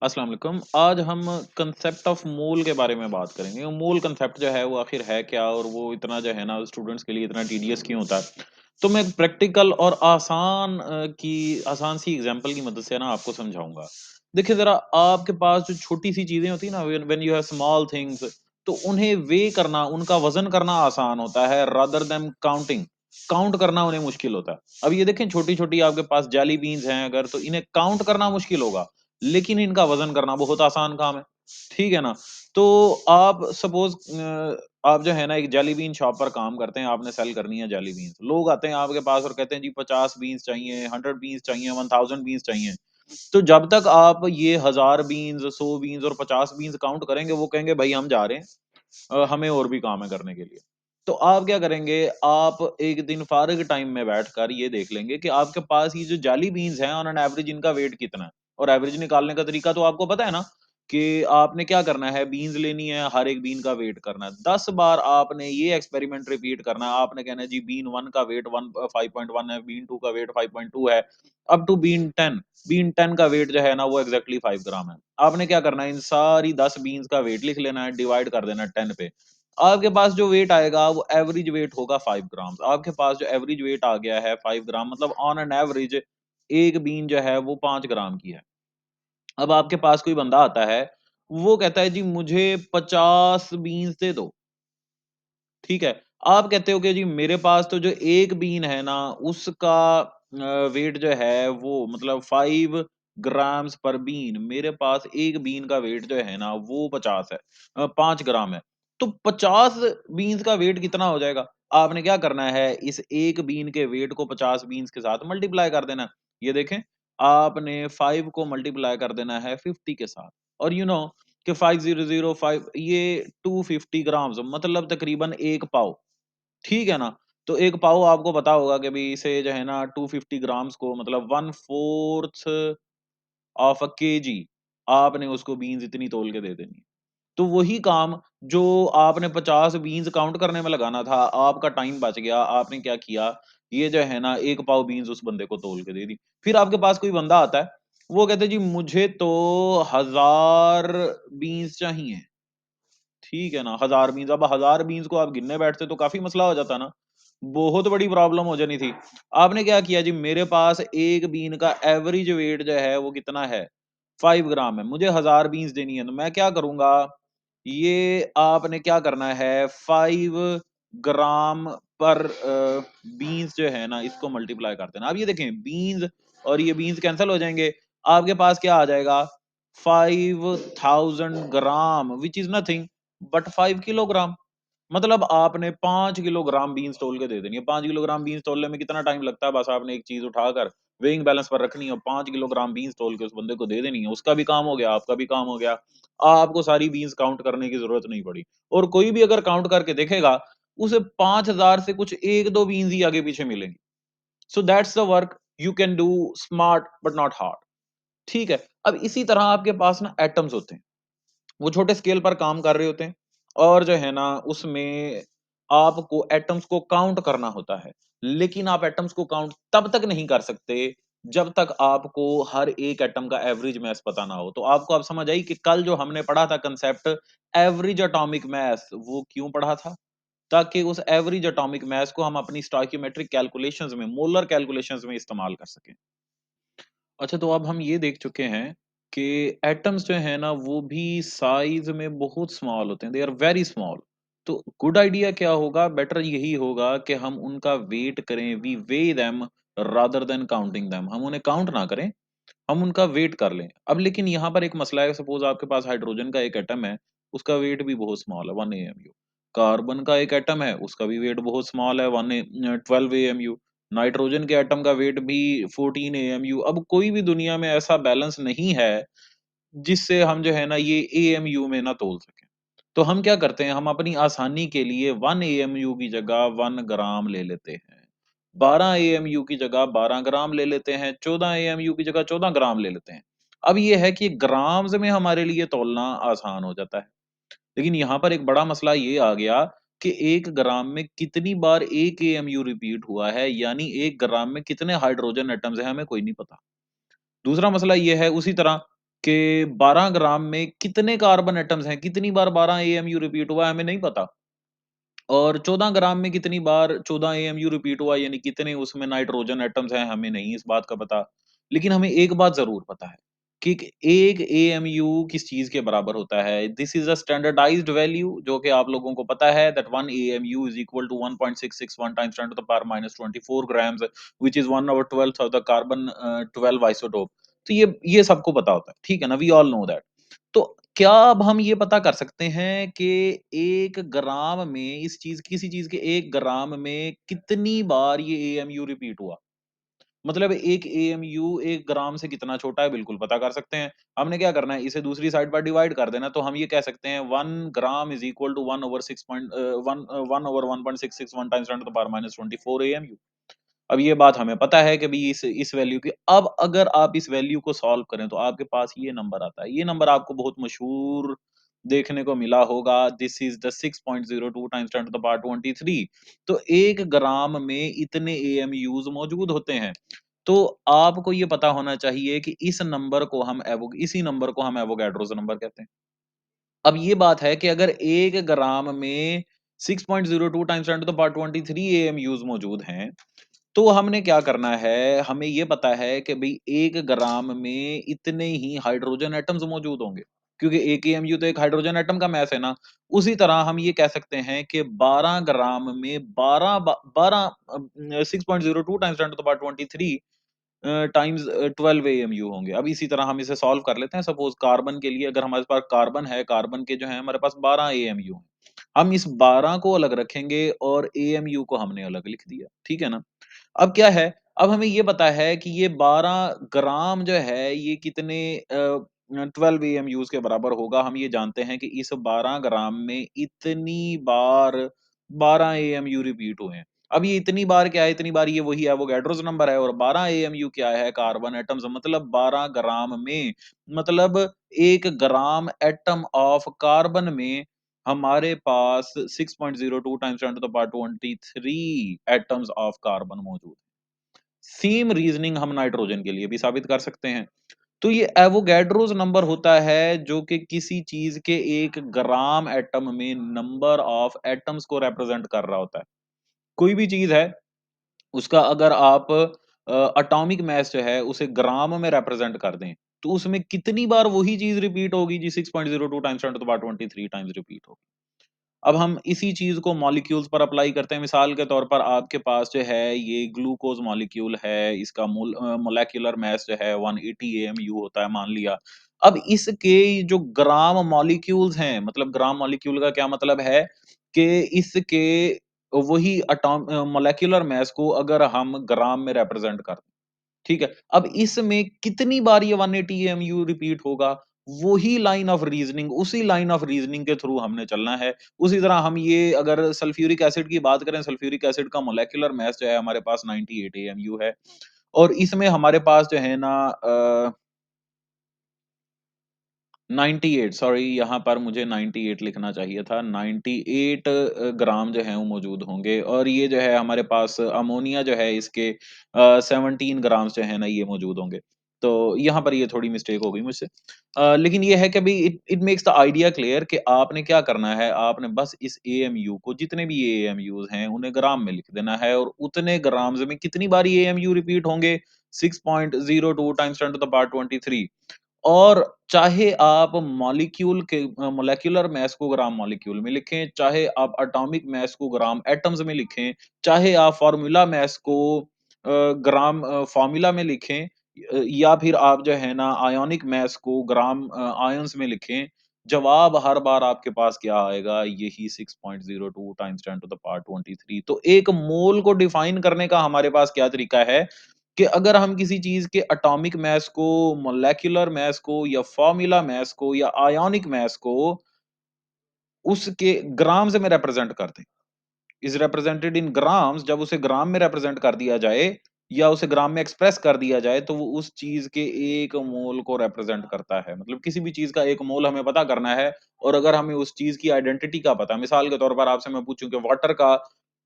अस्सलाम वालेकुम। आज हम कंसेप्ट ऑफ मोल के बारे में बात करेंगे। मोल कंसेप्ट जो है वो आखिर है क्या और वो इतना जो है ना स्टूडेंट्स के लिए इतना टीडियस क्यों होता है? तो मैं एक प्रैक्टिकल और आसान सी एग्जांपल की मदद से ना आपको समझाऊँगा। देखिए ज़रा आपके पास जो छोटी-सी चीज़ें होती हैं ना when you have small things तो उन्हें वेइ करना, उनका वज़न करना आसान होता है रादर देन काउंटिंग। काउंट करना उन्हें मुश्किल होता है। अब ये देखें छोटी-छोटी आपके पास जेली बीन्स हैं अगर तो इन्हें काउंट करना मुश्किल होगा। लेकिन इनका वज़न करना बहुत आसान काम है, ठीक है ना? तो आप सपोज़ आप जो है ना एक जेली बीन शॉप पर काम करते हैं, आपने सेल करनी है जेली बीन्स। लोग आते हैं आपके पास और कहते हैं जी 50 बीन्स चाहिए, 100 बीन्स चाहिए, 1000 बीन्स चाहिए। तो जब तक आप ये 1000 बीन्स, 100 बीन्स और 50 बीन्स काउंट करेंगे, वो कहेंगे भई हम जा रहे हैं। हमें और भी काम है करने के लिए। तो आप क्या करेंगे, आप एक दिन फ़ारिग टाइम में बैठकर ये देख लेंगे कि आपके पास ये जो जेली बीन्स हैं ऑन एन एवरेज इनका वेट कितना है? और एवरेज निकालने का तरीका तो आपको पता है ना, कि आपने क्या करना है, बीन्स लेनी है, हर एक बीन का वेट करना है। 10 बार आपने ये एक्सपेरिमेंट रिपीट करना है। आपने कहना है जी बीन 1 का वेट 5.1 है, बीन 2 का वेट 5.2 है, अप टू बीन 10। बीन 10 का वेट जो है ना वो एग्ज़ैक्टली 5 ग्राम है। आपने क्या करना है, इन सारी 10 बीन्स का वेट लिख लेना है, डिवाइड कर देना है 10 पे। आपके पास जो वेट आएगा वो एवरेज वेट होगा 5 ग्राम्स। आपके पास जो एवरेज वेट आ गया है 5 ग्राम मतलब ऑन एन एवरेज 1 बीन जो है वो 5 ग्राम की है। अब आपके पास कोई बंदा आता है, वो कहता है जी मुझे 50 बीन्स दे दो, ठीक है? आप कहते हो कि जी मेरे पास तो जो 1 बीन है ना उसका वेट जो है वो मतलब 5 ग्राम्स पर बीन, मेरे पास 1 बीन का वेट जो है ना वो 50 है 5 ग्राम है। तो 50 बीन्स का वेट कितना हो जाएगा? आपने क्या करना है, इस 1 बीन के वेट को 50 बीन्स के साथ मल्टीप्लाई कर देना है। ये देखें, आपने 5 को मल्टीप्लाई कर देना है 50 के साथ और यू नो कि 5005 ये 250 ग्राम्स मतलब तकरीबन 1 पाव, ठीक है ना? तो 1 पाव आपको पता होगा कि भई इसे जो है ना 250 ग्राम्स को मतलब 1/4 ऑफ अ केजी आपने उसको बीन्स इतनी तौल के दे देनी है। तो वही काम जो आपने 50 बीन्स काउंट करने में लगाना था, आपका टाइम बच गया, आपने क्या किया, ये जो है ना 1 पाव बीन्स उस बंदे को तौल के दे दी। फिर आपके पास कोई बंदा आता है, वो कहता है जी मुझे तो 1000 बीन्स चाहिए। ठीक है ना, 1000 बीन्स अब 1000 बीन्स को आप गिनने बैठते तो काफ़ी मसला हो जाता ना। बहुत बड़ी प्रॉब्लम हो जानी थी। आपने क्या किया जी मेरे पास 1 बीन का एवरेज वेट जो है वो कितना है? 5 ग्राम है। मुझे 1000 बीन्स देनी है तो मैं क्या करूँगा, ये आपने क्या करना है 5 ग्राम पर बीन्स जो है ना इसको मल्टीप्लाई कर देना। अब ये देखें बीन्स और ये बीन्स कैंसल हो जाएँगे। आपके पास क्या आ जाएगा 5000 gram which is nothing but 5 kilogram. मतलब आपने 5 किलोग्राम बीन्स तौल के दे देनी है। 5 किलोग्राम बीन्स तौलने में कितना टाइम लगता है? बस आपने एक चीज़ उठाकर वेइंग बैलेंस पर रखनी है और 5 किलोग्राम बीन्स तौल के उस बंदे को दे देनी है। उसका भी काम हो गया, आपका भी काम हो गया। आपको सारी बीन्स काउंट करने की ज़रूरत नहीं पड़ी और कोई भी अगर काउंट करके देखेगा, उसे 5000 से कुछ 1-2 बीन्स ही आगे-पीछे मिलेंगी। So that's the work you can do smart but not hard. ठीक है? अब इसी तरह आपके पास ना एटम्स होते हैं। वो छोटे स्केल पर काम कर रहे होते हैं और जो है ना उसमें आपको एटम्स को काउंट करना होता है। लेकिन आप एटम्स को काउंट तब तक नहीं कर सकते जब तक आपको हर एक एटम का एवरेज मास पता ना हो। तो आपको अब समझ आई कि कल जो हमने पढ़ा था कांसेप्ट एवरेज एटॉमिक मास वो क्यों पढ़ा था? ताकि उस एवरेज एटॉमिक मास को हम अपनी स्टोइकोमेट्रिक कैलकुलेशंस में, मोलर कैलकुलेशंस में इस्तेमाल कर सकें। अच्छा, तो अब हम ये देख चुके हैं कि एटम्स जो हैं ना, वो भी साइज़ में बहुत स्मॉल होते हैं, दे आर वेरी स्मॉल। तो गुड आइडिया क्या होगा, बेटर यही होगा कि हम उनका वेट करें, we weigh them rather than counting them. हम उन्हें काउंट ना करें, हम उनका वेट कर लें। अब लेकिन यहाँ पर एक मसला है, सपोज़ आपके पास हाइड्रोजन का एक एटम है, उसका वेट भी बहुत स्मॉल है, 1 एएमयू। कार्बन का एक एटम है, उसका भी वेट बहुत स्मॉल है, 12 एएमयू। नाइट्रोजन के एटम का वेट भी 14 एएमयू। अब कोई भी दुनिया में ऐसा बैलेंस नहीं है, जिससे हम जो है ना ये एएमयू में ना तौल सकें। तो हम क्या करते हैं, हम अपनी आसानी के लिए 1 एएमयू की जगह 1 ग्राम ले लेते हैं। 12 एएमयू की जगह 12 ग्राम ले लेते हैं, 14 एएमयू की जगह 14 ग्राम ले लेते हैं। अब ये है कि ग्राम्स में हमारे लिए तौलना आसान हो जाता है। लेकिन यहाँ पर एक बड़ा मसला ये आ गया कि 1 ग्राम में कितनी बार 1 एएमयू रिपीट हुआ है, यानी 1 ग्राम में कितने हाइड्रोजन एटम्स हैं, हमें कोई नहीं पता। दूसरा मसला ये है उसी तरह कि 12 ग्राम में कितने कार्बन एटम्स हैं, कितनी बार 12 एएमयू रिपीट हुआ है, हमें नहीं पता। और 14 ग्राम में कितनी बार 14 एएमयू रिपीट हुआ, यानी कितने उसमें नाइट्रोजन एटम्स हैं, हमें नहीं इस बात का पता। लेकिन हमें एक बात ज़रूर पता है कि एक एएमयू किस चीज़ के बराबर होता है। This is a standardized value जो कि आप लोगों को पता है that 1 AMU is equal to 1.661 times 10 to the power minus 24 grams which is 1/12 of the carbon 12 isotope. तो ये सबको पता होता है, ठीक है ना? We all know that. तो क्या अब हम ये पता कर सकते हैं कि 1 ग्राम में इस चीज़ किसी चीज़ के 1 ग्राम में कितनी बार ये एएमयू रिपीट हुआ? मतलब 1 एएमयू 1 ग्राम से कितना छोटा है, बिल्कुल पता कर सकते हैं। हमने क्या करना है, इसे दूसरी साइड पर डिवाइड कर देना, तो हम ये कह सकते हैं 1 gram is equal to 1/1 times 10 to the power minus 24 AMU. अब ये बात हमें पता है कि भई इस वैल्यू की अब अगर आप इस वैल्यू को सॉल्व करें तो आपके पास ये नंबर आता है। ये नंबर आपको बहुत मशहूर देखने को मिला होगा, this is the 6.02 times 10 to the power 23। तो 1 ग्राम में इतने एएमयूज़ मौजूद होते हैं। तो आपको ये पता होना चाहिए कि इसी नंबर को हम एवोगैड्रोस नंबर कहते हैं। अब ये बात है कि अगर 1 ग्राम में 6.02 टाइम्स 10 टू द पावर 23 एएमयूज़ मौजूद हैं, तो हमने क्या करना है, हमें ये पता है कि भई 1 ग्राम में इतने ही हाइड्रोजन एटम्स मौजूद होंगे, क्योंकि 1 एएमयू तो एक हाइड्रोजन एटम का मास है ना। उसी तरह हम ये कह सकते हैं कि 12 ग्राम में 6.02 times 10 to the power 23 times 12 AMU होंगे। अब इसी तरह हम इसे सॉल्व कर लेते हैं। सपोज़ कार्बन के लिए अगर हमारे पास कार्बन है, कार्बन के जो हैं हमारे पास 12 एएमयू हैं। हम इस 12 को अलग रखेंगे और एएमयू को हमने अलग लिख दिया, ठीक है ना? अब क्या है, अब हमें ये पता है कि ये 12 ग्राम जो है ये कितने 12 एएमयूज़ के बराबर होगा। हम ये जानते हैं कि इस 12 ग्राम में इतनी बार 12 एएमयू रिपीट हुए हैं। अब ये इतनी बार क्या है, इतनी बार ये वही एवोगैड्रोस नंबर है और 12 एएमयू क्या है, कार्बन एटम्स मतलब 12 ग्राम में मतलब 1 ग्राम एटम ऑफ कार्बन में हमारे पास 6.02 times 10 to the power 23 atoms of carbon मौजूद हैं। सेम रीज़निंग हम नाइट्रोजन के लिए भी साबित कर सकते हैं। तो ये एवोगैड्रोस नंबर होता है जो कि किसी चीज़ के 1 ग्राम एटम में नंबर ऑफ एटम्स को रिप्रेज़ेंट कर रहा होता है। कोई भी चीज़ है, उसका अगर आप एटॉमिक मास जो है उसे ग्राम में रिप्रेज़ेंट कर दें, तो उसमें कितनी बार वही चीज़ रिपीट होगी जी 6.02 times 10 to the power 23 times repeat होगी। अब हम इसी चीज़ को मॉलिक्यूल्स पर अप्लाई करते हैं। मिसाल के तौर पर आपके पास जो है ये ग्लूकोज़ मॉलिक्यूल है, इसका मॉलिक्यूलर मास जो है 180 एएमयू होता है मान लिया। अब इसके जो ग्राम मॉलिक्यूल्स हैं, मतलब ग्राम मॉलिक्यूल का क्या मतलब है कि इसके वही मॉलिक्यूलर मास को अगर हम ग्राम में रिप्रेज़ेंट कर ठीक है। अब इसमें कितनी बार ये 180 एमयू रिपीट होगा, वही लाइन ऑफ रीज़निंग उसी लाइन ऑफ रीज़निंग के थ्रू हमने चलना है। उसी तरह हम ये अगर सल्फ्यूरिक एसिड की बात करें, सल्फ्यूरिक एसिड का मॉलिक्यूलर मास जो है हमारे पास 98 एएमयू है और इसमें हमारे पास जो है ना 98 सॉरी यहाँ पर मुझे 98 लिखना चाहिए था। 98 ग्राम जो हैं वो मौजूद होंगे और ये जो है हमारे पास अमोनिया जो है इसके 17 ग्राम्स जो है ना ये मौजूद होंगे। तो यहाँ पर ये थोड़ी मिस्टेक हो गई मुझसे। लेकिन ये है कि भई it it makes the idea clear कि आपने क्या करना है, आपने बस इस एएमयू को जितने भी एएमयूज़ हैं उन्हें ग्राम में लिख देना है और उतने ग्राम्स में कितनी बार ये एएमयू रिपीट होंगे 6.02 टाइम्स 10 टू द पावर 23 और चाहे आप मॉलिक्यूलर मास को ग्राम मॉलिक्यूल में लिखें, चाहे आप एटॉमिक मास को ग्राम एटम्स में लिखें, चाहे आप फ़ॉर्मूला मास को ग्राम फ़ॉर्मूला में लिखें या फिर आप जो है ना आयोनिक मास को ग्राम आयन्स में लिखें, जवाब हर बार आपके पास क्या आएगा? यही 6.02 टाइम्स 10 टू द पावर 23 तो एक मोल को डिफाइन करने का हमारे पास क्या तरीका है कि अगर हम किसी चीज़ के एटॉमिक मास को, मॉलिक्यूलर मास को या फ़ॉर्मूला मास को या आयोनिक मास को उसके ग्राम्स में रिप्रेज़ेंट कर दें। इज़ रिप्रेजेंटेड इन ग्राम्स जब उसे ग्राम में रिप्रेज़ेंट कर दिया जाए या उसे ग्राम में एक्सप्रेस कर दिया जाए, तो वो उस चीज़ के 1 मोल को रिप्रेज़ेंट करता है। मतलब किसी भी चीज़ का 1 मोल हमें पता करना है और अगर हमें उस चीज़ की आइडेंटिटी का पता है, मिसाल के तौर पर आपसे मैं पूछूँ कि वाटर का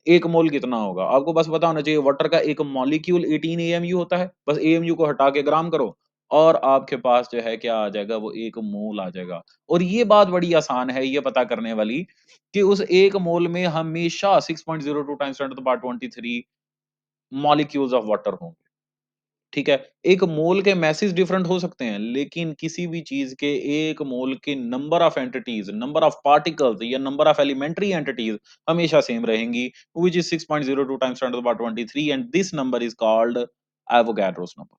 1 मोल कितना होगा? आपको बस पता होना चाहिए वाटर का एक मॉलिक्यूल 18 एएमयू होता है। बस एएमयू को हटा के ग्राम करो और आपके पास जो है क्या आ जाएगा, वो 1 मोल आ जाएगा। और ये बात बड़ी आसान है ये पता करने वाली कि उस 1 मोल में हमेशा 6.02 times 10 to the power 23 molecules of water होंगे। ठीक है? 1 मोल के मासेस डिफरेंट हो सकते हैं, लेकिन किसी भी चीज़ के 1 मोल के number of entities, number of particles या नंबर ऑफ एलिमेंटरी एंटिटीज़ हमेशा सेम रहेंगी, which is 6.02 times 10 to the power 23 and this number is called Avogadro's number.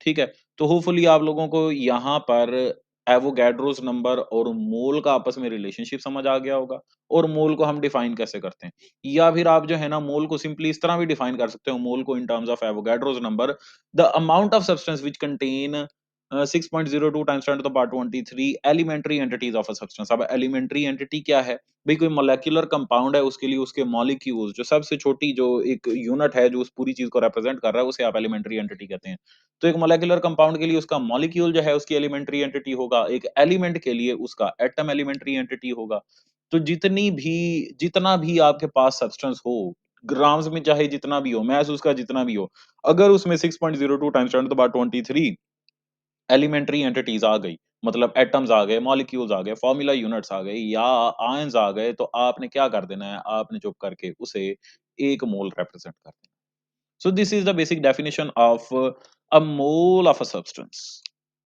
ठीक है? तो होपफुली आप लोगों को यहाँ पर एवोगैड्रोस नंबर और मोल का आपस में रिलेशनशिप समझ आ गया होगा और मोल को हम डिफाइन कैसे करते हैं। या फिर आप जो है ना मोल को सिंपली इस तरह भी डिफाइन कर सकते हो मोल को in terms of Avogadro's number, the amount of substance which contain 6.02 times 10 to the power 23 elementary entities of a substance. अब एलिमेंटरी एंटिटी क्या है? भई कोई मॉलिक्यूलर कंपाउंड है उसके लिए उसके मॉलिक्यूल्स जो सबसे छोटी जो एक यूनिट है जो उस पूरी चीज़ को रिप्रेजेंट कर रहा है उसे आप एलिमेंटरी एंटिटी कहते हैं। तो एक मॉलिक्यूलर कंपाउंड के लिए उसका मॉलिक्यूल जो है उसकी एलिमेंटरी एंटिटी होगा, एक एलिमेंट के लिए उसका एटम एलिमेंटरी एंटिटी होगा। तो जितना भी आपके पास सब्सटेंस हो, ग्राम्स में चाहे जितना भी हो, मास उसका जितना भी हो, अगर उसमें 6.02 times 10 to the power 23 elementary entities आ गई, मतलब एटम्स आ गए, मॉलिक्यूल्स आ गए, फॉर्मूला यूनिट्स आ गई या आयन्स आ गए, तो आपने क्या कर देना है, आपने चुप करके उसे 1 मोल रिप्रेजेंट कर देना। So this is the basic definition of a mole of a substance.